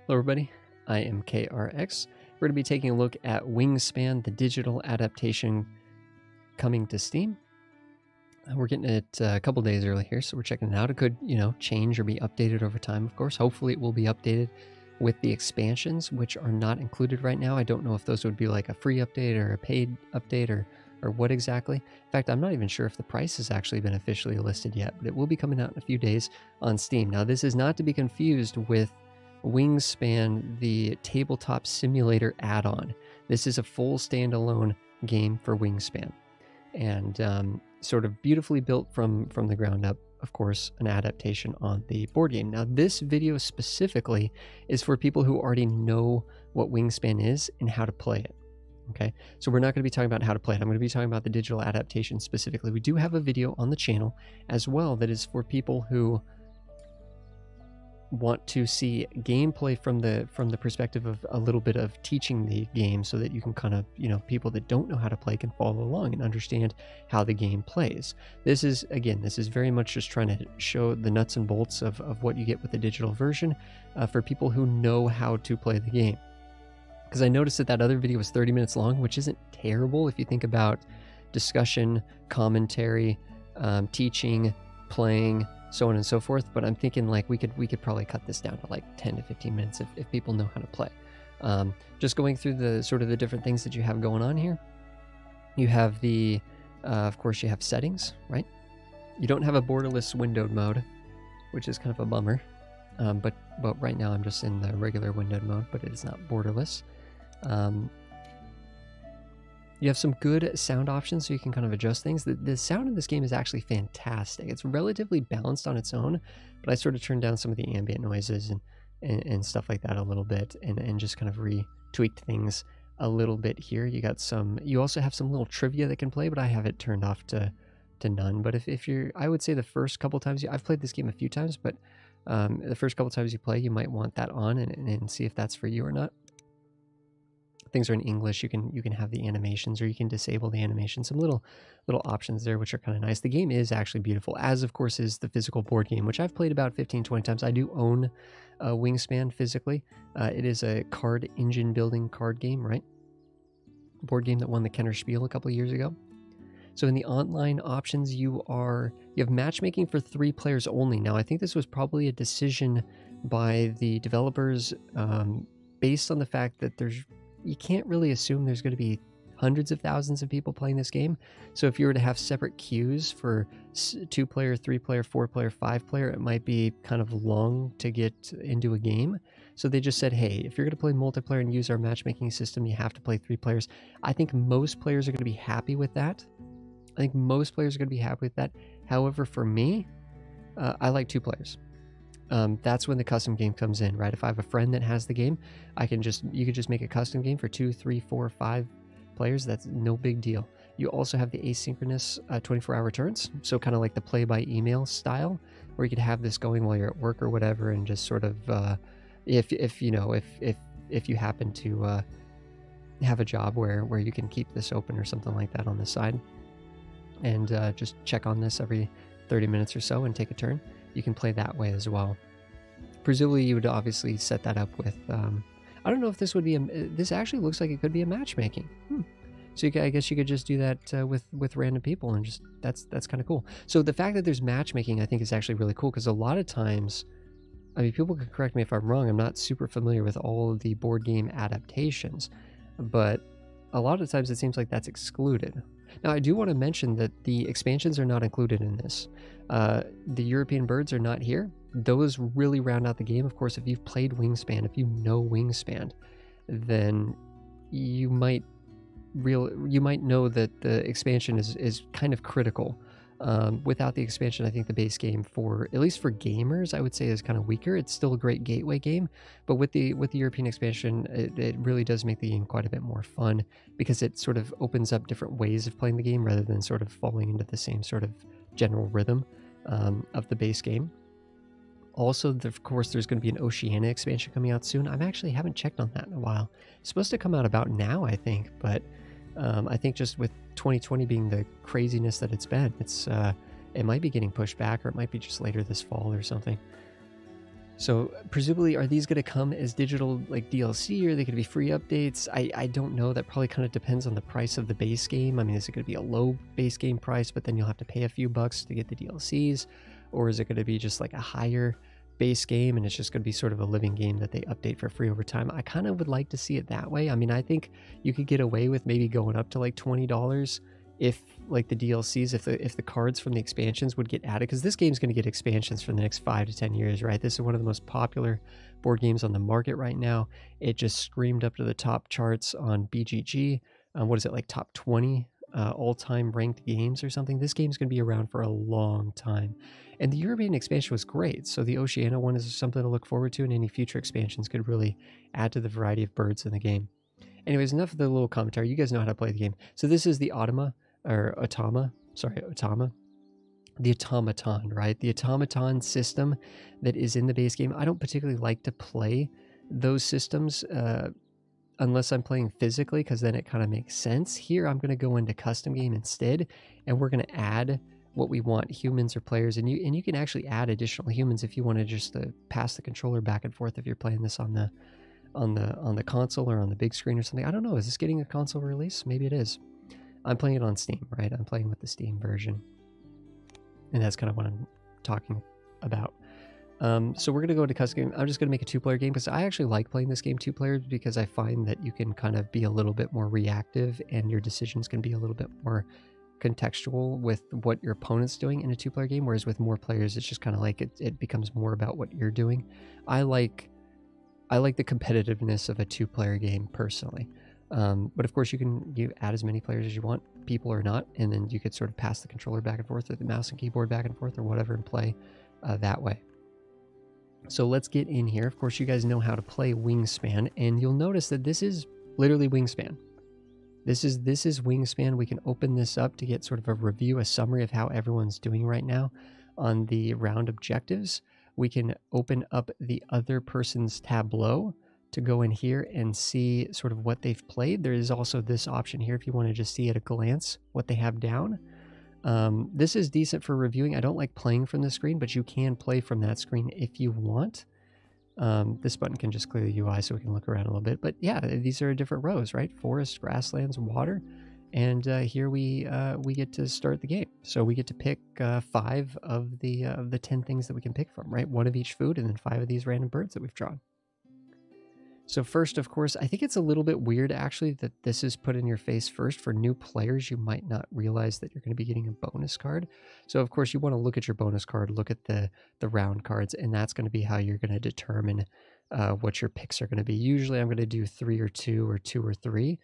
Hello everybody, I am KRX. We're going to be taking a look at Wingspan, the digital adaptation coming to Steam. We're getting it a couple days early here, so we're checking it out. It could, change or be updated over time, of course. Hopefully it will be updated with the expansions, which are not included right now. I don't know if those would be like a free update or a paid update or what exactly. In fact, I'm not even sure if the price has actually been officially listed yet, but it will be coming out in a few days on Steam. Now, this is not to be confused with Wingspan, the tabletop simulator add-on. This is a full standalone game for Wingspan, and sort of beautifully built from the ground up. Of course, an adaptation on the board game. Now, this video specifically is for people who already know what Wingspan is and how to play it. Okay, so we're not going to be talking about how to play it. I'm going to be talking about the digital adaptation specifically. We do have a video on the channel as well that is for people who want to see gameplay from the perspective of a little bit of teaching the game, so that you can kind of, people that don't know how to play can follow along and understand how the game plays. This is very much just trying to show the nuts and bolts of what you get with the digital version for people who know how to play the game. Because I noticed that other video was 30 minutes long, which isn't terrible if you think about discussion, commentary, teaching, playing, so on and so forth. But I'm thinking like we could probably cut this down to like 10 to 15 minutes if people know how to play. Just going through the sort of the different things that you have going on here. You have the, of course, you have settings, right? You don't have a borderless windowed mode, which is kind of a bummer. But right now I'm just in the regular windowed mode, but it is not borderless. You have some good sound options, so you can kind of adjust things. The sound in this game is actually fantastic. It's relatively balanced on its own, but I sort of turned down some of the ambient noises and stuff like that a little bit, and just kind of retweaked things a little bit here. You also have some little trivia that can play, but I have it turned off to none. But if you're, I would say the first couple times, I've played this game a few times, but the first couple times you play, you might want that on and see if that's for you or not. Things are in English. You can have the animations, or you can disable the animations. Some little options there, which are kind of nice. The game is actually beautiful, as of course is the physical board game, which I've played about 15-20 times. I do own Wingspan physically. It is a card engine building card game, right? Board game that won the Kenner Spiel a couple of years ago. So in the online options, you have matchmaking for 3 players only. Now, I think this was probably a decision by the developers based on the fact that you can't really assume there's going to be hundreds of thousands of people playing this game. So if you were to have separate queues for 2-player, 3-player, 4-player, 5-player, it might be kind of long to get into a game. So they just said, hey, if you're going to play multiplayer and use our matchmaking system, you have to play 3 players. I think most players are going to be happy with that. However, for me, I like 2 players. That's when the custom game comes in, right? If I have a friend that has the game, you could just make a custom game for 2, 3, 4, 5 players. That's no big deal. You also have the asynchronous 24-hour turns, so kind of like the play by email style, where you could have this going while you're at work or whatever, and just sort of if you happen to have a job where you can keep this open or something like that on the side, and just check on this every 30 minutes or so and take a turn. You can play that way as well. Presumably you would obviously set that up with, I don't know if this would be, this actually looks like it could be a matchmaking. So I guess you could just do that with random people, and just, that's kind of cool. So the fact that there's matchmaking, I think, is actually really cool, because a lot of times, I mean, people can correct me if I'm wrong, I'm not super familiar with all of the board game adaptations, but a lot of times it seems like that's excluded. Now, I do want to mention that the expansions are not included in this. The European birds are not here. Those really round out the game. Of course, if you've played Wingspan, if you know Wingspan, then you might know that the expansion is kind of critical. Without the expansion, I think the base game, at least for gamers, I would say is kind of weaker. It's still a great gateway game, but with the European expansion, it really does make the game quite a bit more fun, because it sort of opens up different ways of playing the game rather than sort of falling into the same sort of general rhythm of the base game. Also, of course, there's going to be an Oceania expansion coming out soon. I actually haven't checked on that in a while. It's supposed to come out about now, I think, but I think just with 2020 being the craziness that it's been, it might be getting pushed back, or it might be just later this fall or something. So presumably, are these going to come as digital like DLC, or are they going to be free updates? I don't know. That probably kind of depends on the price of the base game. I mean, is it going to be a low base game price, but then you'll have to pay a few bucks to get the DLCs? Or is it going to be just like a higher base game and it's just going to be sort of a living game that they update for free over time? I kind of would like to see it that way. I mean, I think you could get away with maybe going up to like $20 if like the DLCs, if the cards from the expansions would get added, because this game's going to get expansions for the next 5 to 10 years, right? This is one of the most popular board games on the market right now. It just screamed up to the top charts on BGG. What is it, like top 20 all-time ranked games or something? This game's going to be around for a long time. And the European expansion was great, so the Oceania one is something to look forward to, and any future expansions could really add to the variety of birds in the game. Anyways, enough of the little commentary. You guys know how to play the game. So this is the Automa, the automaton, right? The automaton system that is in the base game. I don't particularly like to play those systems unless I'm playing physically, because then it kind of makes sense. Here, I'm going to go into custom game instead, and we're going to add what we want, humans or players, and you can actually add additional humans if you want to just pass the controller back and forth if you're playing this on the console or on the big screen or something. I don't know. Is this getting a console release? Maybe it is. I'm playing it on Steam, right? I'm playing with the Steam version. And that's kind of what I'm talking about. So we're going to go into custom game. I'm just going to make a 2-player game because I actually like playing this game 2 players, because I find that you can kind of be a little bit more reactive and your decisions can be a little bit more contextual with what your opponent's doing in a 2-player game. Whereas with more players, it's just kind of like it becomes more about what you're doing. I like the competitiveness of a 2-player game personally. But of course you add as many players as you want, people or not, and then you could sort of pass the controller back and forth or the mouse and keyboard back and forth or whatever and play that way. So let's get in here. Of course, you guys know how to play Wingspan, and you'll notice that this is literally Wingspan. This is Wingspan. We can open this up to get sort of a review, a summary of how everyone's doing right now on the round objectives. We can open up the other person's tableau to go in here and see sort of what they've played. There is also this option here if you want to just see at a glance what they have down. This is decent for reviewing. I don't like playing from the screen, but you can play from that screen if you want. This button can just clear the UI so we can look around a little bit. But yeah, these are different rows, right? Forest, grasslands, water. And here we get to start the game. So we get to pick 5 of the 10 things that we can pick from, right? 1 of each food, and then 5 of these random birds that we've drawn. So first, of course, I think it's a little bit weird actually that this is put in your face first. For new players, you might not realize that you're going to be getting a bonus card. So of course you want to look at your bonus card, look at the round cards, and that's going to be how you're going to determine what your picks are going to be. Usually I'm going to do 3 or 2 or 2 or 3,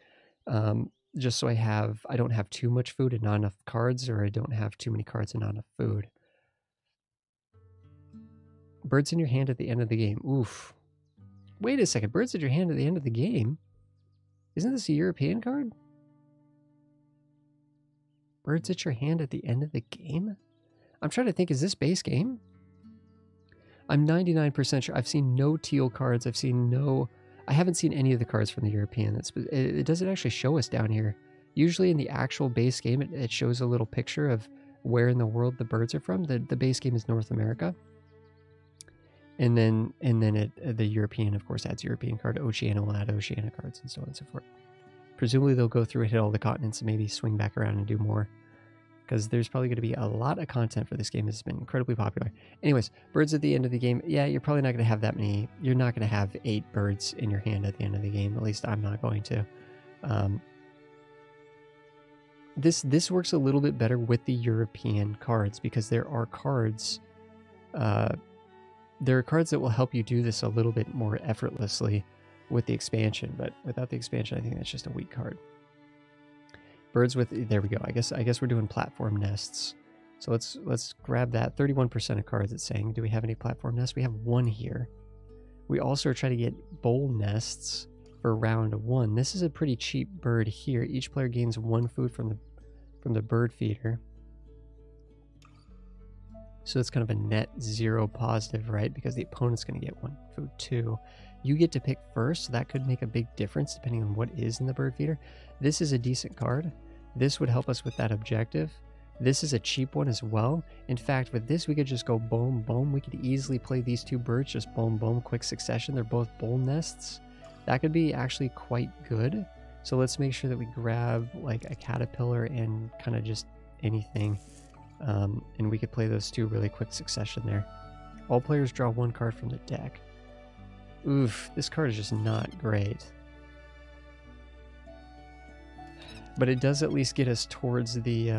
just so I don't have too much food and not enough cards, or I don't have too many cards and not enough food. Birds in your hand at the end of the game. Oof. Wait a second, birds at your hand at the end of the game? Isn't this a European card? Birds at your hand at the end of the game? I'm trying to think, is this base game? I'm 99% sure. I've seen no teal cards. I haven't seen any of the cards from the European. It doesn't actually show us down here. Usually in the actual base game, it shows a little picture of where in the world the birds are from. The base game is North America. And then the European, of course, adds European card. Oceania will add Oceania cards, and so on and so forth. Presumably they'll go through and hit all the continents and maybe swing back around and do more, because there's probably going to be a lot of content for this game. It's been incredibly popular. Anyways, birds at the end of the game. Yeah, you're probably not going to have that many. You're not going to have 8 birds in your hand at the end of the game. At least I'm not going to. This works a little bit better with the European cards, because there are cards... there are cards that will help you do this a little bit more effortlessly with the expansion, but without the expansion, I think that's just a weak card. Birds with, there we go. I guess we're doing platform nests. So let's grab that. 31% of cards it's saying. Do we have any platform nests? We have 1 here. We also are trying to get bowl nests for round 1. This is a pretty cheap bird here. Each player gains 1 food from the bird feeder. So it's kind of a net 0 positive, right? Because the opponent's going to get 1 food too. You get to pick first, so that could make a big difference depending on what is in the bird feeder. This is a decent card. This would help us with that objective. This is a cheap one as well. In fact, with this, we could just go boom, boom. We could easily play these two birds, just boom, boom, quick succession. They're both bull nests. That could be actually quite good. So let's make sure that we grab like a caterpillar and kind of just anything. And we could play those two really quick succession there. All players draw one card from the deck. Oof, this card is just not great. But it does at least get us towards the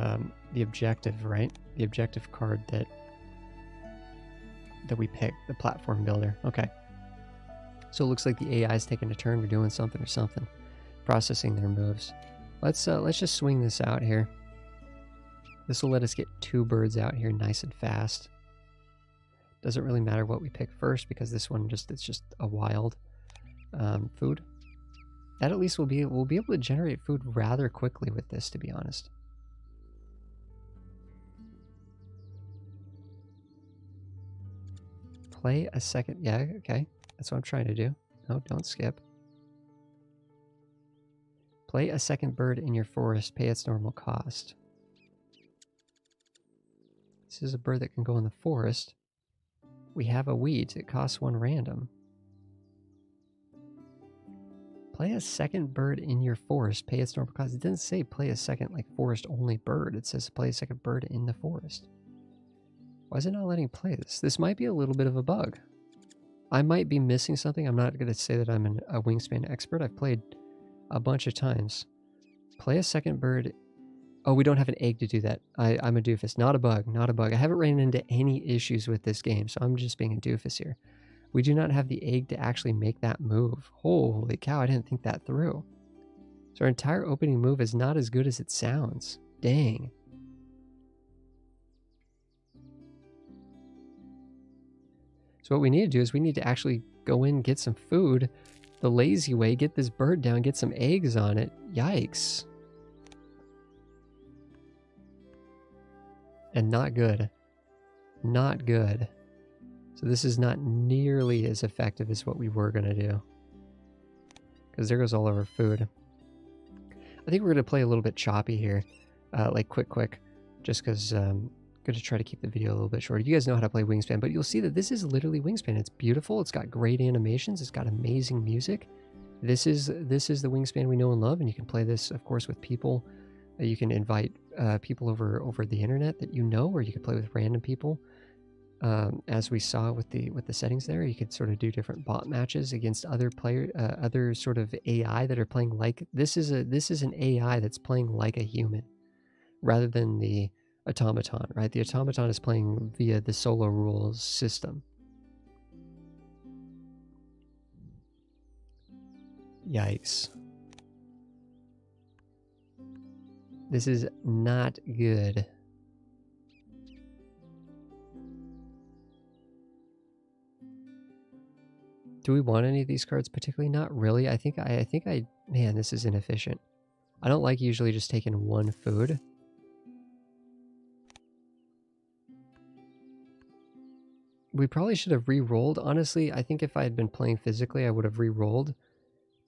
objective, right? The objective card that we picked, the platform builder. Okay. So it looks like the AI is taking a turn. We're doing something or something. Processing their moves. Let's just swing this out here. This will let us get 2 birds out here nice and fast. Doesn't really matter what we pick first because this one it's just a wild food. That at least we'll be able to generate food rather quickly with this, to be honest. Play a second. Yeah, okay. That's what I'm trying to do. No, don't skip. Play a second bird in your forest. Pay its normal cost. This is a bird that can go in the forest. We have a wheat. It costs 1 random. Play a second bird in your forest. Pay its normal cost. It didn't say play a second like forest only bird. It says play a second bird in the forest. Why is it not letting play this? This might be a little bit of a bug. I might be missing something. I'm not going to say that I'm a Wingspan expert. I've played a bunch of times. Play a second bird. Oh, we don't have an egg to do that. I'm a doofus. Not a bug. Not a bug. I haven't ran into any issues with this game, so I'm just being a doofus here. We do not have the egg to actually make that move. Holy cow, I didn't think that through. So our entire opening move is not as good as it sounds. Dang. So what we need to do is we need to actually go in, get some food the lazy way, get this bird down, get some eggs on it. Yikes. And not good. Not good. So this is not nearly as effective as what we were going to do. Because there goes all of our food. I think we're going to play a little bit choppy here. Like quick. Just because I'm going to try to keep the video a little bit shorter. You guys know how to play Wingspan, but you'll see that this is literally Wingspan. It's beautiful. It's got great animations. It's got amazing music. This is the Wingspan we know and love, and you can play this, of course, with people. You can invite people over the internet that you know, or you can play with random people. As we saw with the settings there, you could sort of do different bot matches against other other sort of AI that are playing like this is an AI that's playing like a human, rather than the automaton, right? The automaton is playing via the solo rules system. Yikes. This is not good. Do we want any of these cards particularly? Not really. I think man, this is inefficient. I don't like usually just taking one food. We probably should have re-rolled. Honestly, I think if I had been playing physically, I would have re-rolled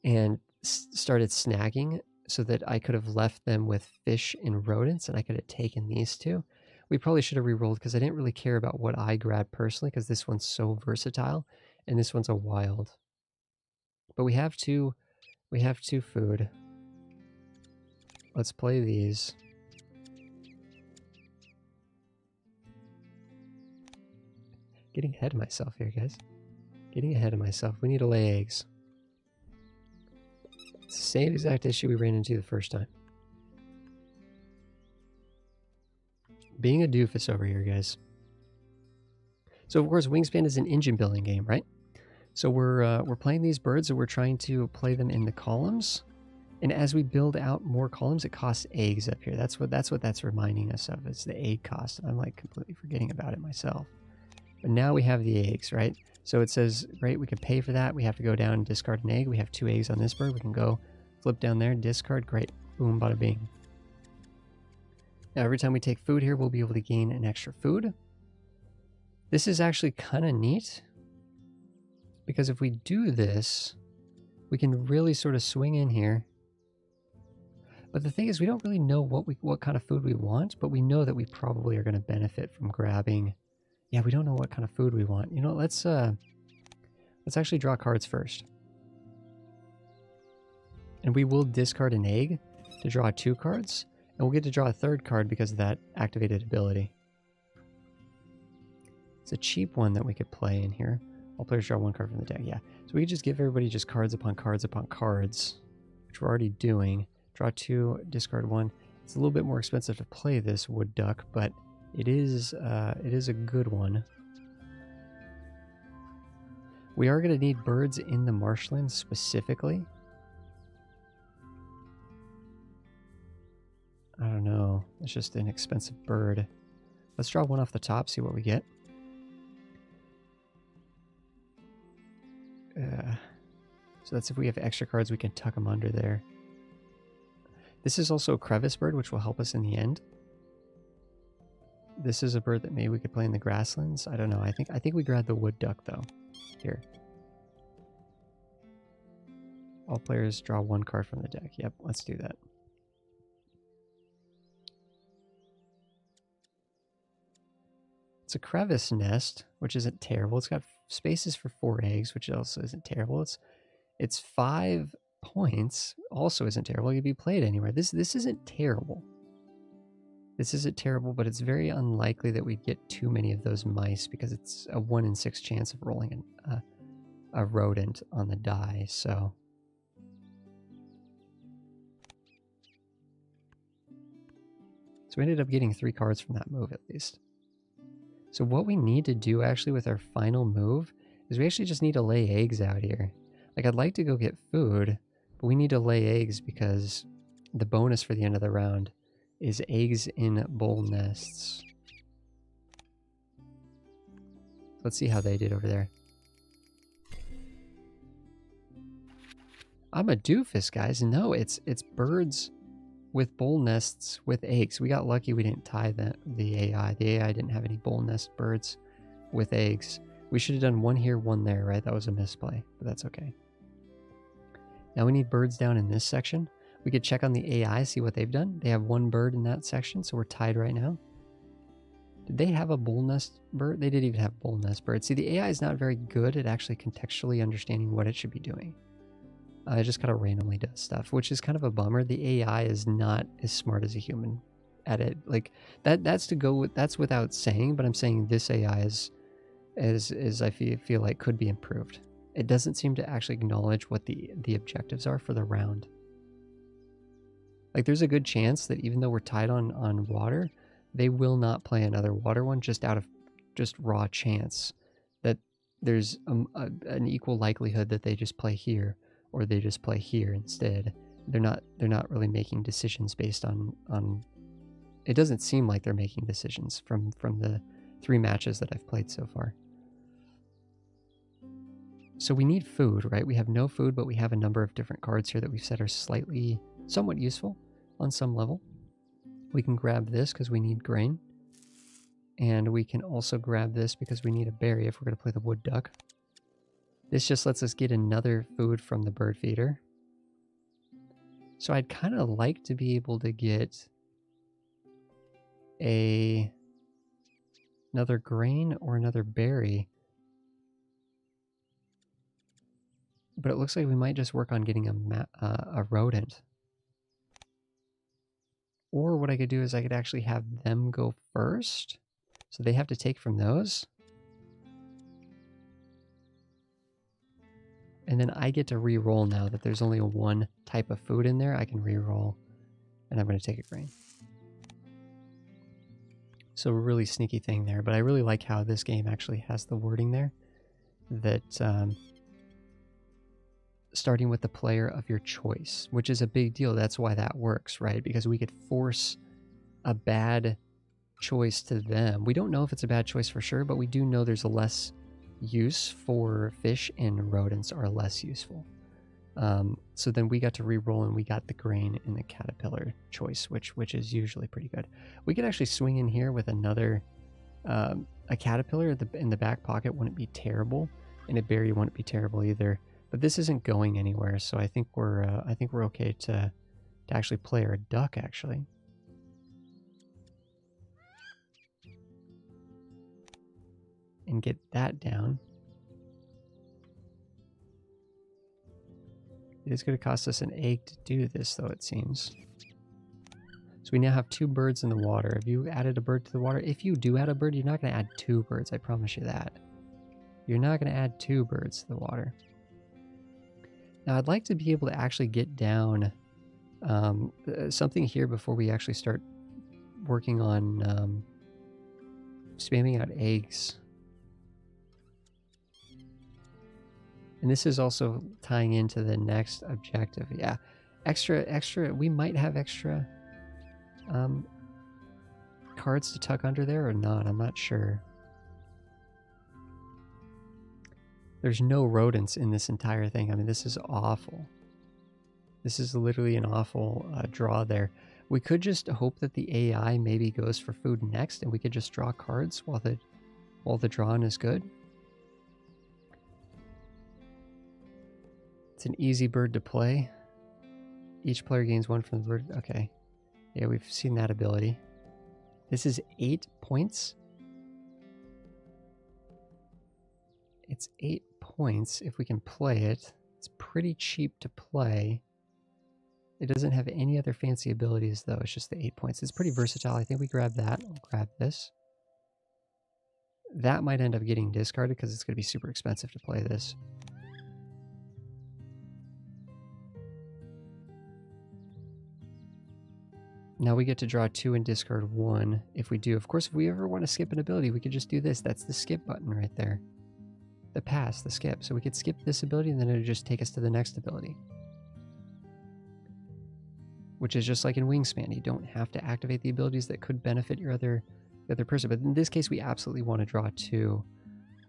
and started snagging so that I could have left them with fish and rodents and I could have taken these two. We probably should have re-rolled because I didn't really care about what I grabbed personally because this one's so versatile and this one's a wild. But we have two food. Let's play these. Getting ahead of myself here, guys. Getting ahead of myself. We need to lay eggs. It's the same exact issue we ran into the first time. Being a doofus over here, guys. So, of course, Wingspan is an engine building game, right? So we're playing these birds and we're trying to play them in the columns. And as we build out more columns, it costs eggs up here. That's what that's reminding us of. It's the egg cost. I'm like completely forgetting about it myself. But now we have the eggs, right? So it says, great, we can pay for that. We have to go down and discard an egg. We have 2 eggs on this bird. We can go flip down there, discard. Great. Boom, bada bing. Now, every time we take food here, we'll be able to gain an extra food. This is actually kind of neat. Because if we do this, we can really sort of swing in here. But the thing is, we don't really know what kind of food we want, but we know that we probably are going to benefit from grabbing. Yeah, we don't know what kind of food we want. You know, let's actually draw cards first. And we will discard an egg to draw 2 cards, and we'll get to draw a 3rd card because of that activated ability. It's a cheap one that we could play in here. All players draw 1 card from the deck, yeah. So we could just give everybody just cards upon cards upon cards, which we're already doing. Draw 2, discard 1. It's a little bit more expensive to play this wood duck, but it is a good one. We are going to need birds in the marshlands specifically. I don't know. It's just an expensive bird. Let's draw 1 off the top, see what we get. So that's if we have extra cards, we can tuck them under there. This is also a crevice bird, which will help us in the end. This is a bird that maybe we could play in the grasslands. I don't know. I think we grab the wood duck though. Here. All players draw 1 card from the deck. Yep, let's do that. It's a crevice nest, which isn't terrible. It's got spaces for 4 eggs, which also isn't terrible. It's 5 points, also isn't terrible. It could be played anywhere. This isn't terrible. This isn't terrible, but it's very unlikely that we'd get too many of those mice because it's a 1 in 6 chance of rolling a rodent on the die. So we ended up getting 3 cards from that move at least. So what we need to do actually with our final move is we actually just need to lay eggs out here. Like, I'd like to go get food, but we need to lay eggs because the bonus for the end of the round is eggs in bull nests. Let's see how they did over there. I'm a doofus, guys. No, it's birds with bull nests with eggs. We got lucky we didn't tie the AI. The AI didn't have any bull nest birds with eggs. We should have done 1 here, 1 there, right? That was a misplay, but that's okay. Now we need birds down in this section. We could check on the AI, see what they've done. They have 1 bird in that section, so we're tied right now. Did they have a bull nest bird? They didn't even have bull nest birds. See, the AI is not very good at actually contextually understanding what it should be doing. It just kind of randomly does stuff, which is kind of a bummer. The AI is not as smart as a human at it. Like that's without saying, but I'm saying this AI is I feel like could be improved. It doesn't seem to actually acknowledge what the objectives are for the round. Like, there's a good chance that even though we're tied on water, they will not play another water one just out of raw chance. That there's an equal likelihood that they just play here or they just play here instead. They're not really making decisions based on. It doesn't seem like they're making decisions from the 3 matches that I've played so far. So we need food, right? We have no food, but we have a number of different cards here that we've said are somewhat useful on some level. We can grab this because we need grain. And we can also grab this because we need a berry if we're going to play the wood duck. This just lets us get another food from the bird feeder. So I'd kind of like to be able to get another grain or another berry. But it looks like we might just work on getting a rodent. Or what I could do is I could actually have them go first. So they have to take from those. And then I get to re-roll now that there's only 1 type of food in there. I can re-roll. And I'm going to take a grain. So a really sneaky thing there. But I really like how this game actually has the wording there. That starting with the player of your choice, which is a big deal. That's why that works, right? Because we could force a bad choice to them. We don't know if it's a bad choice for sure, but we do know there's a less use for fish and rodents are less useful. So then we got to re-roll and we got the grain in the caterpillar choice, which is usually pretty good. We could actually swing in here with another a caterpillar in the back pocket wouldn't be terrible, and a berry wouldn't be terrible either. But this isn't going anywhere, so I think we're okay to to actually play, or a duck actually. And get that down. It is going to cost us an egg to do this, though, it seems. So we now have 2 birds in the water. Have you added a bird to the water? If you do add a bird, you're not going to add 2 birds. I promise you that. You're not going to add 2 birds to the water. Now, I'd like to be able to actually get down something here before we actually start working on spamming out eggs. And this is also tying into the next objective. Yeah, extra, we might have extra cards to tuck under there or not. I'm not sure. There's no rodents in this entire thing. I mean, this is awful. This is literally an awful draw there. We could just hope that the AI maybe goes for food next, and we could just draw cards while the drawing is good. It's an easy bird to play. Each player gains 1 from the bird. Okay. Yeah, we've seen that ability. This is 8 points. It's 8 points if we can play it. It's pretty cheap to play. It doesn't have any other fancy abilities, though. It's just the 8 points. It's pretty versatile. I think we grab that. We'll grab this. That might end up getting discarded because it's going to be super expensive to play this. Now we get to draw 2 and discard 1 if we do. Of course, if we ever want to skip an ability, we could just do this. That's the skip button right there. The pass, the skip. So we could skip this ability and then it would just take us to the next ability. Which is just like in Wingspan. You don't have to activate the abilities that could benefit your the other person. But in this case, we absolutely want to draw 2.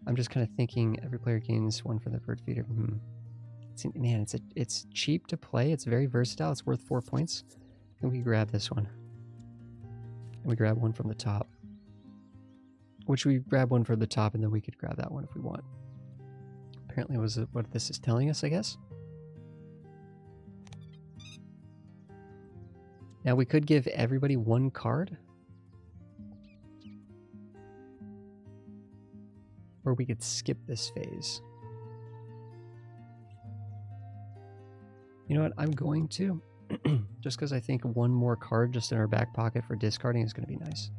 I'm just kind of thinking every player gains 1 from the bird feeder. Man, it's cheap to play. It's very versatile. It's worth 4 points. And we grab this one. And we grab 1 from the top. Which we grab 1 from the top, and then we could grab that one if we want. Apparently was what this is telling us, I guess. Now we could give everybody 1 card. Or we could skip this phase. You know what? I'm going to. Just because I think 1 more card just in our back pocket for discarding is going to be nice.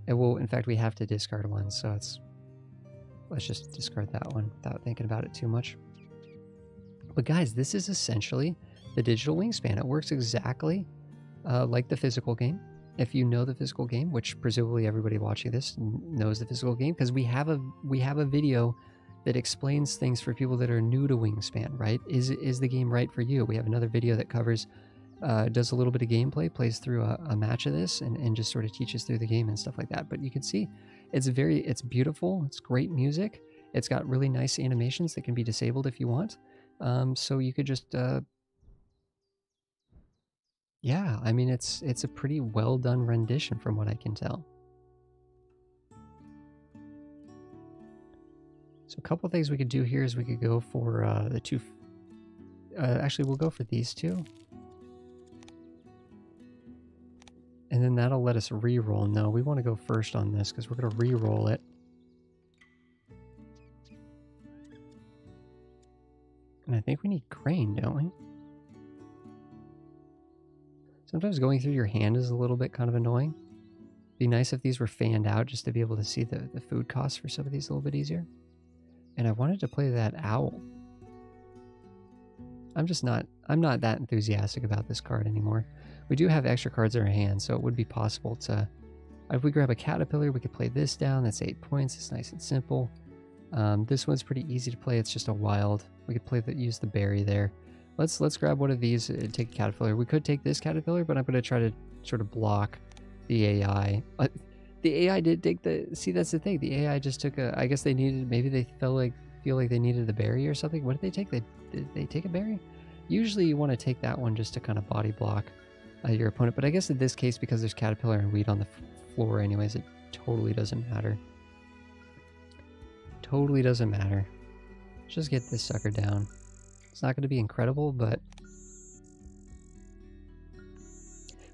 It will, in fact, we have to discard 1, so let's just discard that one without thinking about it too much. But guys, this is essentially the digital Wingspan. It works exactly like the physical game. If you know the physical game, which presumably everybody watching this knows the physical game, because we have a video that explains things for people that are new to Wingspan, right? Is the game right for you? We have another video that covers, does a little bit of gameplay, plays through a match of this, and just sort of teaches through the game and stuff like that. But you can see, it's beautiful, it's great music, it's got really nice animations that can be disabled if you want. So you could just, yeah, I mean, it's a pretty well done rendition from what I can tell. So a couple of things we could do here is we could go for the 2... actually, we'll go for these 2. And then that'll let us re-roll. No, we want to go first on this because we're going to re-roll it. And I think we need crane, don't we? Sometimes going through your hand is a little bit kind of annoying. Be nice if these were fanned out just to be able to see the food costs for some of these a little bit easier. And I wanted to play that owl. I'm not that enthusiastic about this card anymore. We do have extra cards in our hand, so it would be possible to... If we grab a caterpillar, we could play this down. That's 8 points. It's nice and simple. This one's pretty easy to play. It's just a wild. We could use the berry there. Let's grab one of these and take a caterpillar. We could take this caterpillar, but I'm going to try to sort of block the AI. The AI did take the... See, that's the thing. The AI just took a... I guess they needed... Maybe they feel like they needed a berry or something. What did they take? Did they take a berry? Usually you want to take that one just to kind of body block your opponent. But I guess in this case, because there's caterpillar and weed on the floor anyways, it totally doesn't matter. Totally doesn't matter. Let's just get this sucker down. It's not going to be incredible, but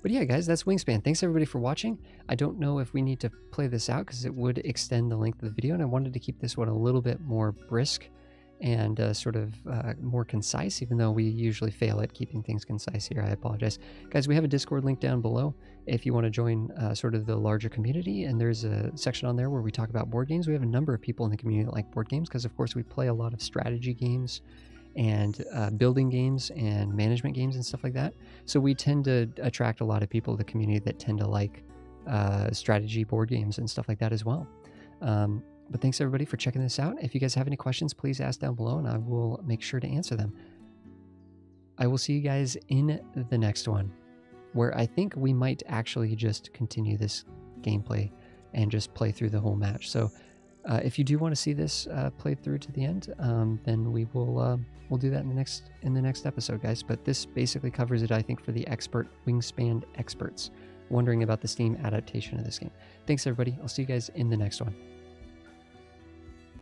But yeah, guys, that's Wingspan. Thanks everybody for watching. I don't know if we need to play this out because it would extend the length of the video, and I wanted to keep this one a little bit more brisk and sort of more concise, even though we usually fail at keeping things concise here. I apologize. Guys, we have a Discord link down below if you want to join sort of the larger community, and there's a section on there where we talk about board games. We have a number of people in the community that like board games because, of course, we play a lot of strategy games and building games and management games and stuff like that. So we tend to attract a lot of people in the community that tend to like strategy board games and stuff like that as well. But thanks everybody for checking this out. If you guys have any questions, please ask down below and I will make sure to answer them. I will see you guys in the next one, where I think we might actually just continue this gameplay and just play through the whole match. So if you do want to see this played through to the end, then we will we'll do that in the next episode, guys. But this basically covers it, I think, for the expert Wingspan experts wondering about the Steam adaptation of this game. Thanks everybody. I'll see you guys in the next one.